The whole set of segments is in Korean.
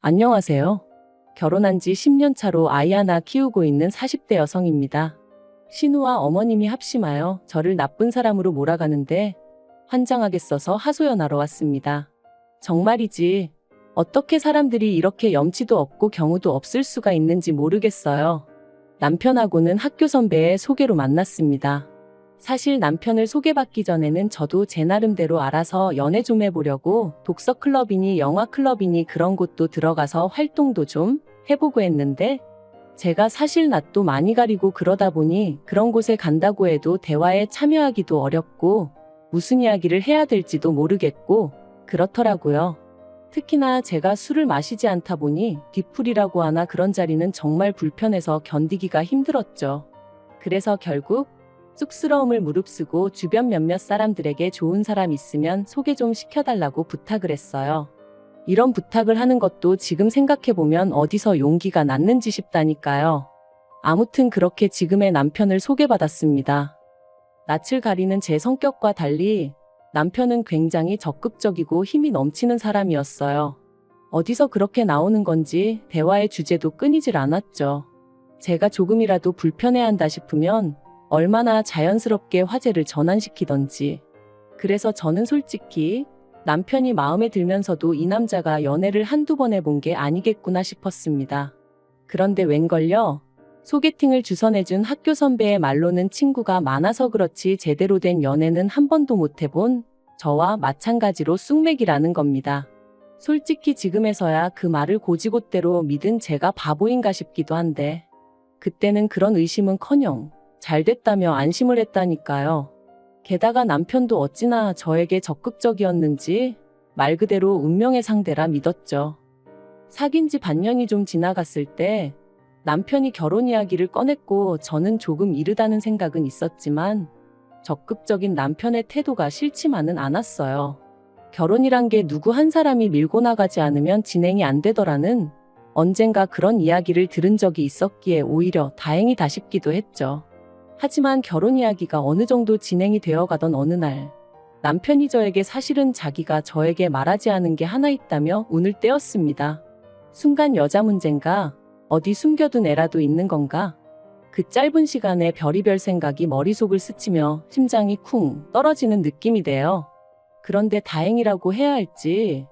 안녕하세요. 결혼한 지 10년 차로 아이 하나 키우고 있는 40대 여성입니다. 신우와 어머님이 합심하여 저를 나쁜 사람으로 몰아가는데 환장하겠어서 하소연하러 왔습니다. 정말이지. 어떻게 사람들이 이렇게 염치도 없고 경우도 없을 수가 있는지 모르겠어요. 남편하고는 학교 선배의 소개로 만났습니다. 사실 남편을 소개받기 전에는 저도 제 나름대로 알아서 연애 좀 해보려고 독서 클럽이니 영화 클럽이니 그런 곳도 들어가서 활동도 좀 해보고 했는데 제가 사실 낯도 많이 가리고 그러다 보니 그런 곳에 간다고 해도 대화에 참여하기도 어렵고 무슨 이야기를 해야 될지도 모르겠고 그렇더라고요. 특히나 제가 술을 마시지 않다 보니 뒤풀이라고 하나 그런 자리는 정말 불편해서 견디기가 힘들었죠. 그래서 결국 쑥스러움을 무릅쓰고 주변 몇몇 사람들에게 좋은 사람 있으면 소개 좀 시켜달라고 부탁을 했어요. 이런 부탁을 하는 것도 지금 생각해보면 어디서 용기가 났는지 싶다니까요. 아무튼 그렇게 지금의 남편을 소개받았습니다. 낯을 가리는 제 성격과 달리 남편은 굉장히 적극적이고 힘이 넘치는 사람이었어요. 어디서 그렇게 나오는 건지 대화의 주제도 끊이질 않았죠. 제가 조금이라도 불편해한다 싶으면 얼마나 자연스럽게 화제를 전환시키던지. 그래서 저는 솔직히 남편이 마음에 들면서도 이 남자가 연애를 한두 번 해본 게 아니겠구나 싶었습니다. 그런데 웬걸요? 소개팅을 주선해준 학교 선배의 말로는 친구가 많아서 그렇지 제대로 된 연애는 한 번도 못 해본 저와 마찬가지로 쑥맥이라는 겁니다. 솔직히 지금에서야 그 말을 고지곳대로 믿은 제가 바보인가 싶기도 한데 그때는 그런 의심은커녕 잘 됐다며 안심을 했다니까요. 게다가 남편도 어찌나 저에게 적극적이었는지 말 그대로 운명의 상대라 믿었죠. 사귄 지 반년이 좀 지나갔을 때 남편이 결혼 이야기를 꺼냈고 저는 조금 이르다는 생각은 있었지만 적극적인 남편의 태도가 싫지만은 않았어요. 결혼이란 게 누구 한 사람이 밀고 나가지 않으면 진행이 안 되더라는 언젠가 그런 이야기를 들은 적이 있었기에 오히려 다행이다 싶기도 했죠. 하지만 결혼 이야기가 어느 정도 진행이 되어가던 어느 날 남편이 저에게 사실은 자기가 저에게 말하지 않은 게 하나 있다며 운을 떼었습니다. 순간 여자 문제인가? 어디 숨겨둔 애라도 있는 건가? 그 짧은 시간에 별의별 생각이 머릿속을 스치며 심장이 쿵 떨어지는 느낌이 돼요. 그런데 다행이라고 해야 할지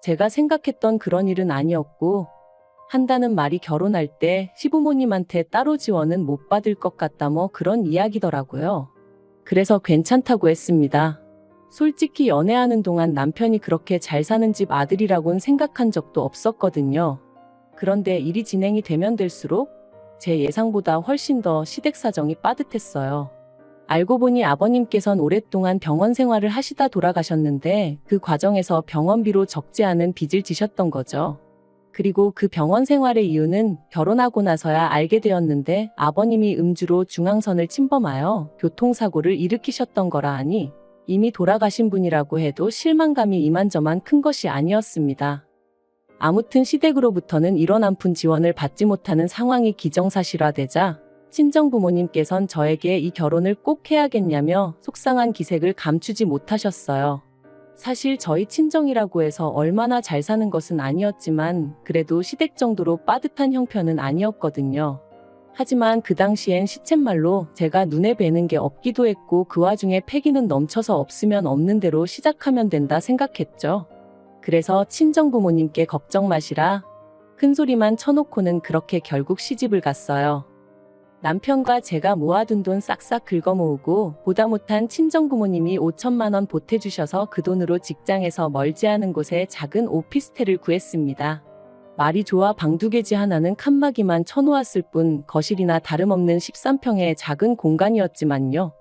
제가 생각했던 그런 일은 아니었고 한다는 말이 결혼할 때 시부모님한테 따로 지원은 못 받을 것 같다 뭐 그런 이야기더라고요. 그래서 괜찮다고 했습니다. 솔직히 연애하는 동안 남편이 그렇게 잘 사는 집 아들이라고는 생각한 적도 없었거든요. 그런데 일이 진행이 되면 될수록 제 예상보다 훨씬 더 시댁 사정이 빠듯했어요. 알고 보니 아버님께선 오랫동안 병원 생활을 하시다 돌아가셨는데 그 과정에서 병원비로 적지 않은 빚을 지셨던 거죠. 그리고 그 병원 생활의 이유는 결혼하고 나서야 알게 되었는데 아버님이 음주로 중앙선을 침범하여 교통사고를 일으키셨던 거라 하니 이미 돌아가신 분이라고 해도 실망감이 이만저만 큰 것이 아니었습니다. 아무튼 시댁으로부터는 이런 한 푼 지원을 받지 못하는 상황이 기정사실화되자 친정부모님께선 저에게 이 결혼을 꼭 해야겠냐며 속상한 기색을 감추지 못하셨어요. 사실 저희 친정이라고 해서 얼마나 잘 사는 것은 아니었지만 그래도 시댁 정도로 빠듯한 형편은 아니었거든요. 하지만 그 당시엔 시쳇말로 제가 눈에 뵈는 게 없기도 했고 그 와중에 패기는 넘쳐서 없으면 없는 대로 시작하면 된다 생각했죠. 그래서 친정부모님께 걱정 마시라 큰소리만 쳐놓고는 그렇게 결국 시집을 갔어요. 남편과 제가 모아둔 돈 싹싹 긁어모으고 보다 못한 친정부모님이 5천만 원 보태주셔서 그 돈으로 직장에서 멀지 않은 곳에 작은 오피스텔을 구했습니다. 말이 좋아 방 2개지 하나는 칸막이만 쳐놓았을 뿐 거실이나 다름없는 13평의 작은 공간이었지만요.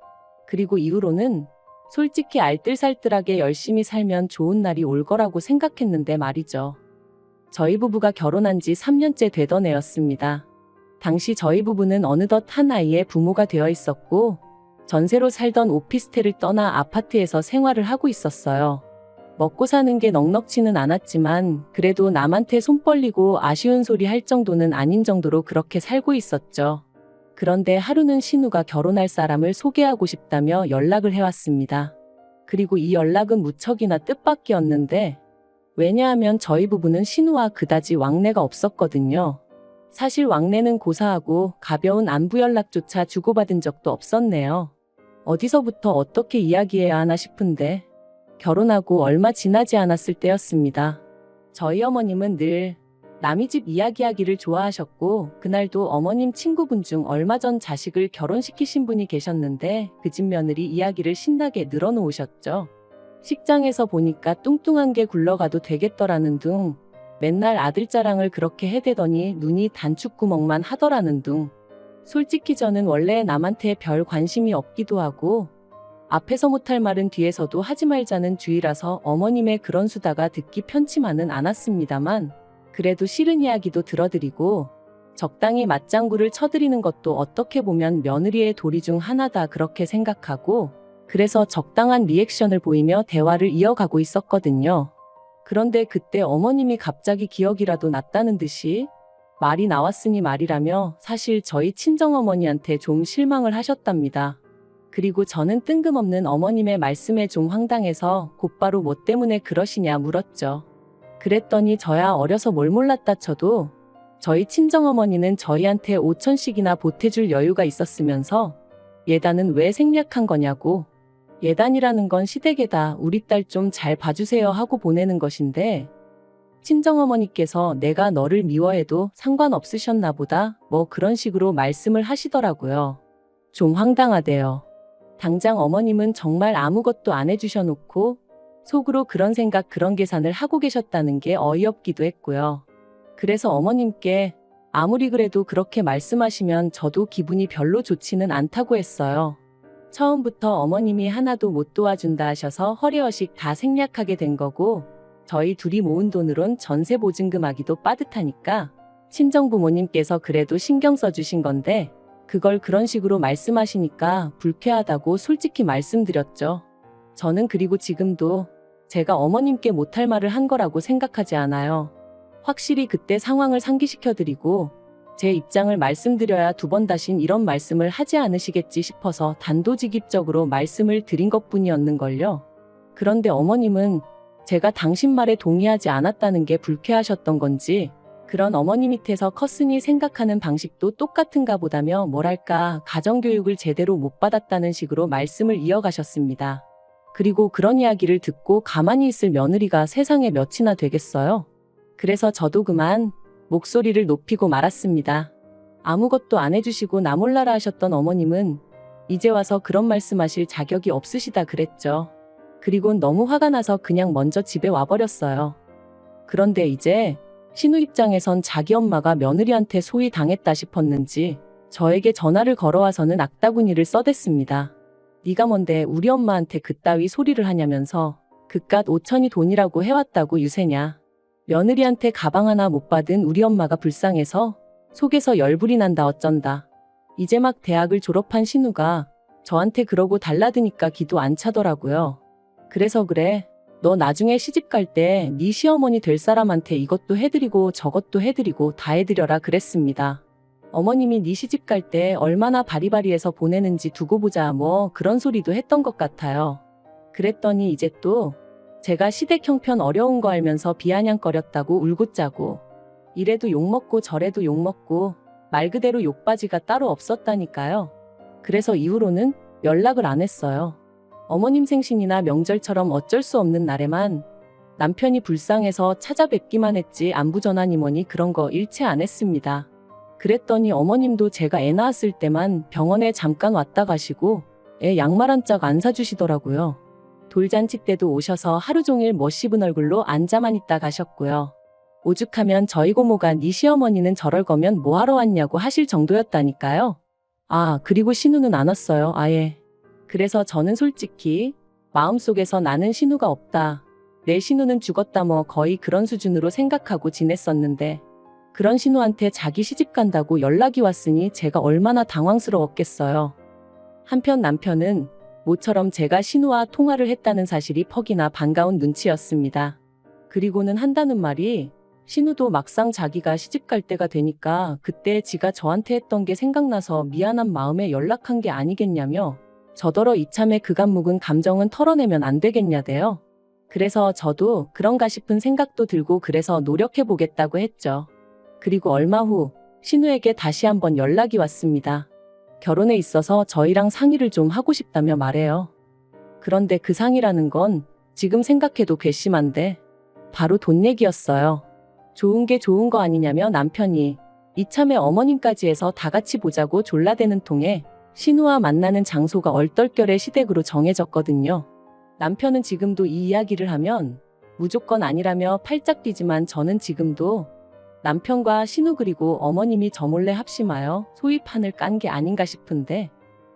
그리고 이후로는 솔직히 알뜰살뜰하게 열심히 살면 좋은 날이 올 거라고 생각했는데 말이죠. 저희 부부가 결혼한 지 3년째 되던 해였습니다. 당시 저희 부부는 어느덧 한 아이의 부모가 되어 있었고 전세로 살던 오피스텔을 떠나 아파트에서 생활을 하고 있었어요. 먹고 사는 게 넉넉지는 않았지만 그래도 남한테 손 벌리고 아쉬운 소리 할 정도는 아닌 정도로 그렇게 살고 있었죠. 그런데 하루는 신우가 결혼할 사람을 소개하고 싶다며 연락을 해왔습니다. 그리고 이 연락은 무척이나 뜻밖이었는데 왜냐하면 저희 부부는 신우와 그다지 왕래가 없었거든요. 사실 왕래는 고사하고 가벼운 안부 연락조차 주고받은 적도 없었네요. 어디서부터 어떻게 이야기해야 하나 싶은데 결혼하고 얼마 지나지 않았을 때였습니다. 저희 어머님은 늘 남의 집 이야기하기를 좋아하셨고 그날도 어머님 친구분 중 얼마 전 자식을 결혼시키신 분이 계셨는데 그 집 며느리 이야기를 신나게 늘어놓으셨죠. 식장에서 보니까 뚱뚱한 게 굴러가도 되겠더라는 둥, 맨날 아들 자랑을 그렇게 해대더니 눈이 단축구멍만 하더라는 둥. 솔직히 저는 원래 남한테 별 관심이 없기도 하고 앞에서 못할 말은 뒤에서도 하지 말자는 주의라서 어머님의 그런 수다가 듣기 편치만은 않았습니다만 그래도 싫은 이야기도 들어드리고 적당히 맞장구를 쳐드리는 것도 어떻게 보면 며느리의 도리 중 하나다 그렇게 생각하고 그래서 적당한 리액션을 보이며 대화를 이어가고 있었거든요. 그런데 그때 어머님이 갑자기 기억이라도 났다는 듯이 말이 나왔으니 말이라며 사실 저희 친정어머니한테 좀 실망을 하셨답니다. 그리고 저는 뜬금없는 어머님의 말씀에 좀 황당해서 곧바로 뭐 때문에 그러시냐 물었죠. 그랬더니 저야 어려서 뭘 몰랐다 쳐도 저희 친정어머니는 저희한테 5천씩이나 보태줄 여유가 있었으면서 예단은 왜 생략한 거냐고, 예단이라는 건 시댁에다 우리 딸 좀 잘 봐주세요 하고 보내는 것인데 친정어머니께서 내가 너를 미워해도 상관없으셨나 보다 뭐 그런 식으로 말씀을 하시더라고요. 좀 황당하대요. 당장 어머님은 정말 아무것도 안 해주셔놓고 속으로 그런 생각 그런 계산을 하고 계셨다는 게 어이없기도 했고요. 그래서 어머님께 아무리 그래도 그렇게 말씀하시면 저도 기분이 별로 좋지는 않다고 했어요. 처음부터 어머님이 하나도 못 도와준다 하셔서 허례허식 다 생략하게 된 거고 저희 둘이 모은 돈으론 전세 보증금하기도 빠듯하니까 친정부모님께서 그래도 신경 써주신 건데 그걸 그런 식으로 말씀하시니까 불쾌하다고 솔직히 말씀드렸죠. 저는 그리고 지금도 제가 어머님께 못할 말을 한 거라고 생각하지 않아요. 확실히 그때 상황을 상기시켜드리고 제 입장을 말씀드려야 두 번 다신 이런 말씀을 하지 않으시겠지 싶어서 단도직입적으로 말씀을 드린 것뿐이었는걸요. 그런데 어머님은 제가 당신 말에 동의하지 않았다는 게 불쾌하셨던 건지 그런 어머니 밑에서 컸으니 생각하는 방식도 똑같은가 보다며 뭐랄까 가정교육을 제대로 못 받았다는 식으로 말씀을 이어가셨습니다. 그리고 그런 이야기를 듣고 가만히 있을 며느리가 세상에 몇이나 되겠어요? 그래서 저도 그만 목소리를 높이고 말았습니다. 아무것도 안 해주시고 나 몰라라 하셨던 어머님은 이제 와서 그런 말씀하실 자격이 없으시다 그랬죠. 그리고 너무 화가 나서 그냥 먼저 집에 와버렸어요. 그런데 이제 신우 입장에선 자기 엄마가 며느리한테 소위 당했다 싶었는지 저에게 전화를 걸어와서는 악다구니를 써댔습니다. 네가 뭔데 우리 엄마한테 그따위 소리를 하냐면서 그깟 5천이 돈이라고 해왔다고 유세냐. 며느리한테 가방 하나 못 받은 우리 엄마가 불쌍해서 속에서 열불이 난다 어쩐다. 이제 막 대학을 졸업한 신우가 저한테 그러고 달라드니까 기도 안 차더라고요. 그래서 그래. 너 나중에 시집 갈 때 네 시어머니 될 사람한테 이것도 해드리고 저것도 해드리고 다 해드려라 그랬습니다. 어머님이 네 시집 갈 때 얼마나 바리바리해서 보내는지 두고 보자 뭐 그런 소리도 했던 것 같아요. 그랬더니 이제 또 제가 시댁 형편 어려운 거 알면서 비아냥거렸다고 울고 짜고 이래도 욕먹고 저래도 욕먹고 말 그대로 욕바지가 따로 없었다니까요. 그래서 이후로는 연락을 안 했어요. 어머님 생신이나 명절처럼 어쩔 수 없는 날에만 남편이 불쌍해서 찾아뵙기만 했지 안부 전화니 뭐니 그런 거 일체 안 했습니다. 그랬더니 어머님도 제가 애 낳았을 때만 병원에 잠깐 왔다 가시고 애 양말 한 짝 안 사주시더라고요. 돌잔치 때도 오셔서 하루 종일 못 씹은 얼굴로 앉아만 있다 가셨고요. 오죽하면 저희 고모가 네 시어머니는 저럴 거면 뭐하러 왔냐고 하실 정도였다니까요. 아, 그리고 신우는 안 왔어요, 아예. 그래서 저는 솔직히 마음속에서 나는 신우가 없다. 내 신우는 죽었다 뭐 거의 그런 수준으로 생각하고 지냈었는데 그런 신우한테 자기 시집 간다고 연락이 왔으니 제가 얼마나 당황스러웠겠어요. 한편 남편은 모처럼 제가 신우와 통화를 했다는 사실이 퍽이나 반가운 눈치였습니다. 그리고는 한다는 말이 신우도 막상 자기가 시집 갈 때가 되니까 그때 지가 저한테 했던 게 생각나서 미안한 마음에 연락한 게 아니겠냐며 저더러 이참에 그간 묵은 감정은 털어내면 안 되겠냐대요. 그래서 저도 그런가 싶은 생각도 들고 그래서 노력해보겠다고 했죠. 그리고 얼마 후 신우에게 다시 한번 연락이 왔습니다. 결혼에 있어서 저희랑 상의를 좀 하고 싶다며 말해요. 그런데 그 상의라는 건 지금 생각해도 괘씸한데 바로 돈 얘기였어요. 좋은 게 좋은 거 아니냐며 남편이 이참에 어머님까지 해서 다 같이 보자고 졸라대는 통에 신우와 만나는 장소가 얼떨결에 시댁으로 정해졌거든요. 남편은 지금도 이 이야기를 하면 무조건 아니라며 팔짝 뛰지만 저는 지금도 남편과 신우 그리고 어머님이 저 몰래 합심하여 소위 판을 깐 게 아닌가 싶은데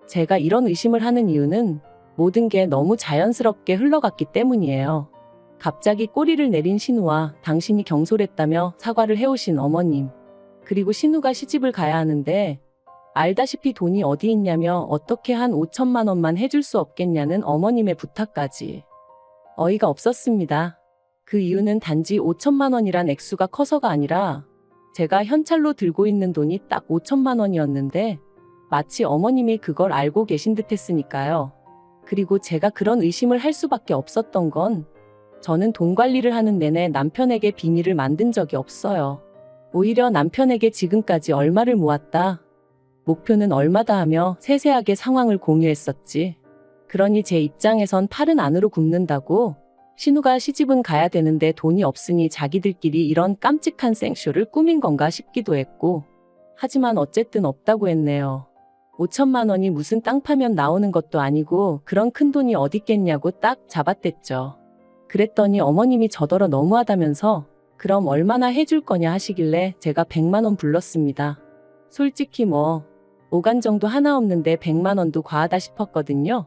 제가 이런 의심을 하는 이유는 모든 게 너무 자연스럽게 흘러갔기 때문이에요. 갑자기 꼬리를 내린 신우와 당신이 경솔했다며 사과를 해오신 어머님. 그리고 신우가 시집을 가야 하는데 알다시피 돈이 어디 있냐며 어떻게 한 5천만 원만 해줄 수 없겠냐는 어머님의 부탁까지. 어이가 없었습니다. 그 이유는 단지 5천만 원이란 액수가 커서가 아니라 제가 현찰로 들고 있는 돈이 딱 5천만 원이었는데 마치 어머님이 그걸 알고 계신 듯 했으니까요. 그리고 제가 그런 의심을 할 수밖에 없었던 건 저는 돈 관리를 하는 내내 남편에게 비밀을 만든 적이 없어요. 오히려 남편에게 지금까지 얼마를 모았다, 목표는 얼마다 하며 세세하게 상황을 공유했었지. 그러니 제 입장에선 팔은 안으로 굽는다고 신우가 시집은 가야 되는데 돈이 없으니 자기들끼리 이런 깜찍한 생쇼를 꾸민 건가 싶기도 했고 하지만 어쨌든 없다고 했네요. 5천만 원이 무슨 땅 파면 나오는 것도 아니고 그런 큰 돈이 어딨겠냐고 딱 잡아댔죠. 그랬더니 어머님이 저더러 너무하다면서 그럼 얼마나 해줄 거냐 하시길래 제가 100만 원 불렀습니다. 솔직히 뭐 오간 정도 하나 없는데 100만 원도 과하다 싶었거든요.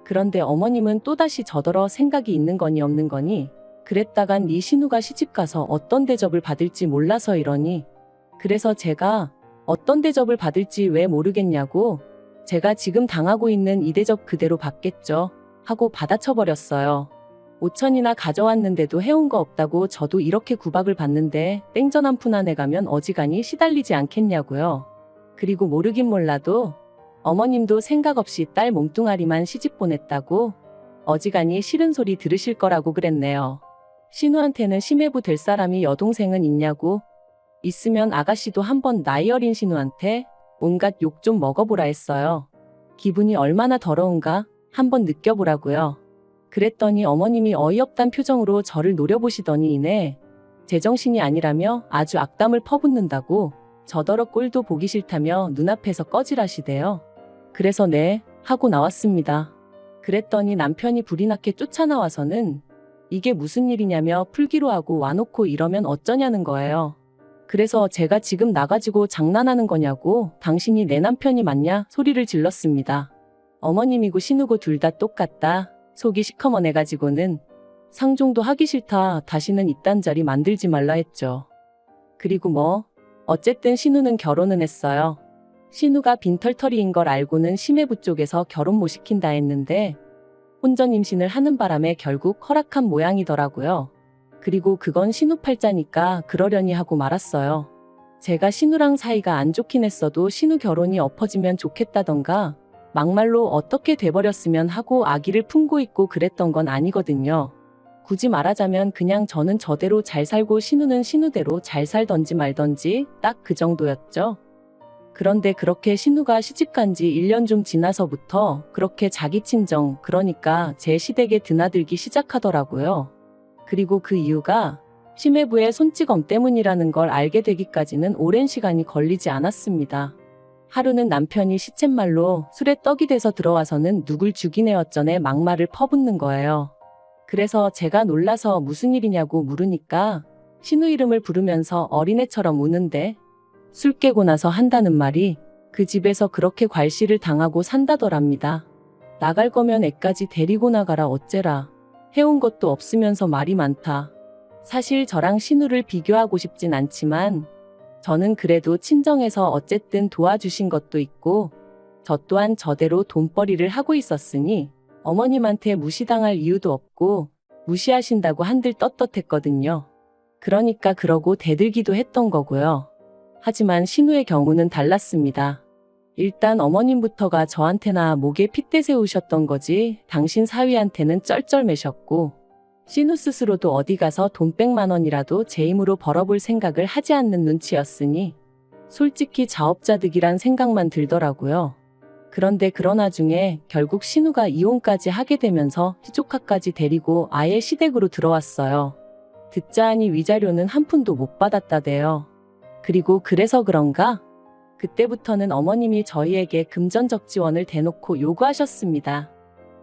그런데 어머님은 또다시 저더러 생각이 있는 거니 없는 거니 그랬다간 네 신우가 시집가서 어떤 대접을 받을지 몰라서 이러니 그래서 제가 어떤 대접을 받을지 왜 모르겠냐고 제가 지금 당하고 있는 이 대접 그대로 받겠죠 하고 받아쳐버렸어요. 5천이나 가져왔는데도 해온 거 없다고 저도 이렇게 구박을 받는데 땡전 한 푼 안에 가면 어지간히 시달리지 않겠냐고요. 그리고 모르긴 몰라도 어머님도 생각 없이 딸 몸뚱아리만 시집 보냈다고 어지간히 싫은 소리 들으실 거라고 그랬네요. 신우한테는 심해부 될 사람이 여동생은 있냐고 있으면 아가씨도 한번 나이 어린 신우한테 온갖 욕 좀 먹어보라 했어요. 기분이 얼마나 더러운가 한번 느껴보라고요. 그랬더니 어머님이 어이없단 표정으로 저를 노려보시더니 이내 제정신이 아니라며 아주 악담을 퍼붓는다고 저더러 꼴도 보기 싫다며 눈앞에서 꺼지라시대요. 그래서 네 하고 나왔습니다. 그랬더니 남편이 불이 나게 쫓아나와서는 이게 무슨 일이냐며 풀기로 하고 와놓고 이러면 어쩌냐는 거예요. 그래서 제가 지금 나가지고 장난하는 거냐고 당신이 내 남편이 맞냐 소리를 질렀습니다. 어머님이고 신우고 둘 다 똑같다. 속이 시커먼해가지고는 상종도 하기 싫다. 다시는 이딴 자리 만들지 말라 했죠. 그리고 뭐 어쨌든 신우는 결혼은 했어요. 신우가 빈털터리인 걸 알고는 심해부 쪽에서 결혼 못 시킨다 했는데 혼전 임신을 하는 바람에 결국 허락한 모양이더라고요. 그리고 그건 신우 팔자니까 그러려니 하고 말았어요. 제가 신우랑 사이가 안 좋긴 했어도 신우 결혼이 엎어지면 좋겠다던가 막말로 어떻게 돼버렸으면 하고 아기를 품고 있고 그랬던 건 아니거든요. 굳이 말하자면 그냥 저는 저대로 잘 살고 신우는 신우대로 잘 살던지 말던지 딱 그 정도였죠. 그런데 그렇게 신우가 시집간 지 1년 좀 지나서부터 그렇게 자기 친정 그러니까 제 시댁에 드나들기 시작하더라고요. 그리고 그 이유가 심해부의 손찌검 때문이라는 걸 알게 되기까지는 오랜 시간이 걸리지 않았습니다. 하루는 남편이 시쳇말로 술에 떡이 돼서 들어와서는 누굴 죽이네 어쩌네 막말을 퍼붓는 거예요. 그래서 제가 놀라서 무슨 일이냐고 물으니까 신우 이름을 부르면서 어린애처럼 우는데 술 깨고 나서 한다는 말이 그 집에서 그렇게 괄시를 당하고 산다더랍니다. 나갈 거면 애까지 데리고 나가라 어째라. 해온 것도 없으면서 말이 많다. 사실 저랑 신우를 비교하고 싶진 않지만 저는 그래도 친정에서 어쨌든 도와주신 것도 있고 저 또한 저대로 돈벌이를 하고 있었으니 어머님한테 무시당할 이유도 없고 무시하신다고 한들 떳떳했거든요. 그러니까 그러고 대들기도 했던 거고요. 하지만 신우의 경우는 달랐습니다. 일단 어머님부터가 저한테나 목에 핏대 세우셨던 거지 당신 사위한테는 쩔쩔매셨고 신우 스스로도 어디 가서 돈 100만 원이라도 제 힘으로 벌어볼 생각을 하지 않는 눈치였으니 솔직히 자업자득이란 생각만 들더라고요. 그런데 그런 와중에 결국 신우가 이혼까지 하게 되면서 시조카까지 데리고 아예 시댁으로 들어왔어요. 듣자 하니 위자료는 한 푼도 못 받았다대요. 그리고 그래서 그런가? 그때부터는 어머님이 저희에게 금전적 지원을 대놓고 요구하셨습니다.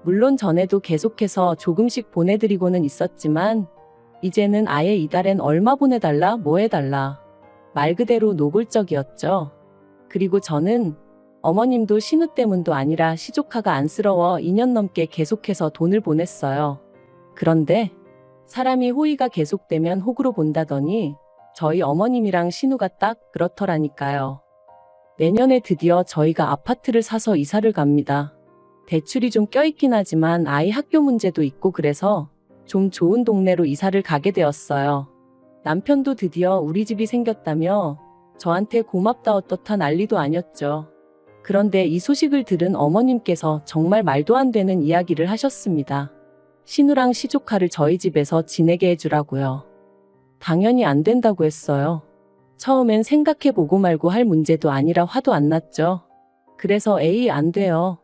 물론 전에도 계속해서 조금씩 보내드리고는 있었지만 이제는 아예 이달엔 얼마 보내달라 뭐 해달라. 말 그대로 노골적이었죠. 그리고 저는 어머님도 신우 때문도 아니라 시조카가 안쓰러워 2년 넘게 계속해서 돈을 보냈어요. 그런데 사람이 호의가 계속되면 호구로 본다더니 저희 어머님이랑 신우가 딱 그렇더라니까요. 내년에 드디어 저희가 아파트를 사서 이사를 갑니다. 대출이 좀 껴있긴 하지만 아이 학교 문제도 있고 그래서 좀 좋은 동네로 이사를 가게 되었어요. 남편도 드디어 우리 집이 생겼다며 저한테 고맙다 어떻다 난리도 아니었죠. 그런데 이 소식을 들은 어머님께서 정말 말도 안 되는 이야기를 하셨습니다. 신우랑 시조카를 저희 집에서 지내게 해주라고요. 당연히 안 된다고 했어요. 처음엔 생각해보고 말고 할 문제도 아니라 화도 안 났죠. 그래서 에이 안 돼요.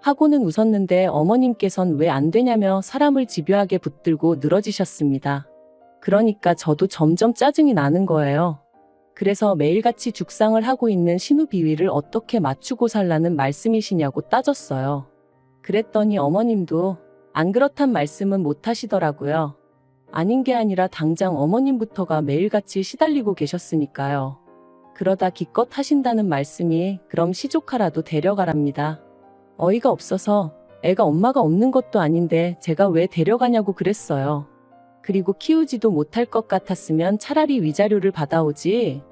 하고는 웃었는데 어머님께선 왜 안 되냐며 사람을 집요하게 붙들고 늘어지셨습니다. 그러니까 저도 점점 짜증이 나는 거예요. 그래서 매일같이 죽상을 하고 있는 신우 비위를 어떻게 맞추고 살라는 말씀이시냐고 따졌어요. 그랬더니 어머님도 안 그렇단 말씀은 못 하시더라고요. 아닌 게 아니라 당장 어머님부터가 매일같이 시달리고 계셨으니까요. 그러다 기껏 하신다는 말씀이 그럼 시조카라도 데려가랍니다. 어이가 없어서 애가 엄마가 없는 것도 아닌데 제가 왜 데려가냐고 그랬어요. 그리고 키우지도 못할 것 같았으면 차라리 위자료를 받아오지.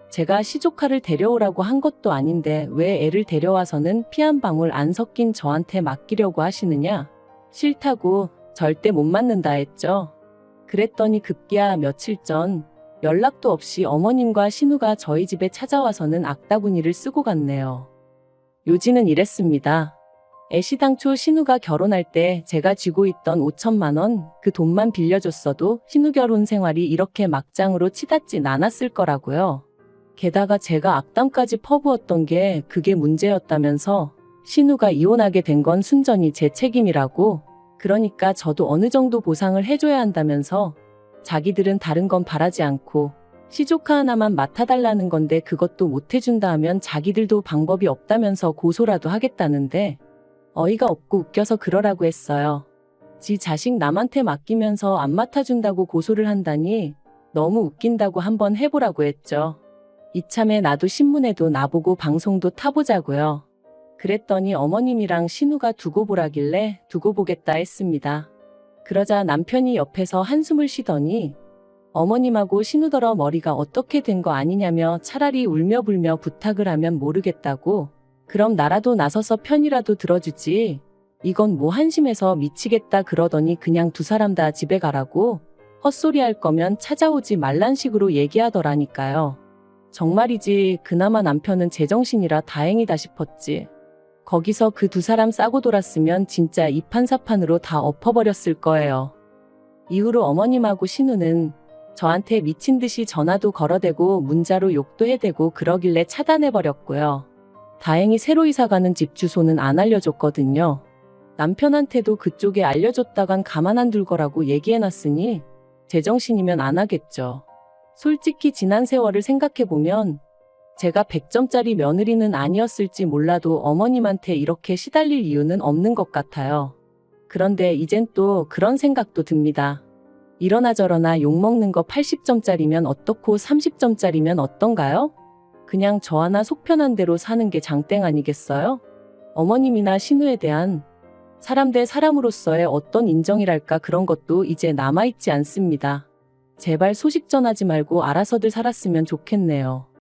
제가 시조카를 데려오라고 한 것도 아닌데 왜 애를 데려와서는 피 한 방울 안 섞인 저한테 맡기려고 하시느냐. 싫다고 절대 못 맡는다 했죠. 그랬더니 급기야 며칠 전 연락도 없이 어머님과 신우가 저희 집에 찾아와서는 악다구니를 쓰고 갔네요. 요지는 이랬습니다. 애시당초 신우가 결혼할 때 제가 쥐고 있던 5천만 원 그 돈만 빌려줬어도 신우 결혼 생활이 이렇게 막장으로 치닫진 않았을 거라고요. 게다가 제가 악담까지 퍼부었던 게 그게 문제였다면서 신우가 이혼하게 된 건 순전히 제 책임이라고. 그러니까 저도 어느 정도 보상을 해줘야 한다면서 자기들은 다른 건 바라지 않고 시조카 하나만 맡아달라는 건데 그것도 못 해준다 하면 자기들도 방법이 없다면서 고소라도 하겠다는데 어이가 없고 웃겨서 그러라고 했어요. 지 자식 남한테 맡기면서 안 맡아준다고 고소를 한다니 너무 웃긴다고 한번 해보라고 했죠. 이참에 나도 신문에도 나보고 방송도 타보자고요. 그랬더니 어머님이랑 신우가 두고 보라길래 두고 보겠다 했습니다. 그러자 남편이 옆에서 한숨을 쉬더니 어머님하고 신우더러 머리가 어떻게 된 거 아니냐며 차라리 울며불며 부탁을 하면 모르겠다고. 그럼 나라도 나서서 편이라도 들어주지. 이건 뭐 한심해서 미치겠다 그러더니 그냥 두 사람 다 집에 가라고. 헛소리 할 거면 찾아오지 말란 식으로 얘기하더라니까요. 정말이지 그나마 남편은 제정신이라 다행이다 싶었지. 거기서 그 두 사람 싸고 돌았으면 진짜 이판사판으로 다 엎어버렸을 거예요. 이후로 어머님하고 신우는 저한테 미친 듯이 전화도 걸어대고 문자로 욕도 해대고 그러길래 차단해버렸고요. 다행히 새로 이사가는 집 주소는 안 알려줬거든요. 남편한테도 그쪽에 알려줬다간 가만 안 둘 거라고 얘기해놨으니 제정신이면 안 하겠죠. 솔직히 지난 세월을 생각해보면 제가 100점짜리 며느리는 아니었을지 몰라도 어머님한테 이렇게 시달릴 이유는 없는 것 같아요. 그런데 이젠 또 그런 생각도 듭니다. 이러나 저러나 욕먹는 거 80점짜리면 어떻고 30점짜리면 어떤가요? 그냥 저 하나 속 편한 대로 사는 게 장땡 아니겠어요? 어머님이나 신우에 대한 사람 대 사람으로서의 어떤 인정이랄까 그런 것도 이제 남아있지 않습니다. 제발 소식 전하지 말고 알아서들 살았으면 좋겠네요.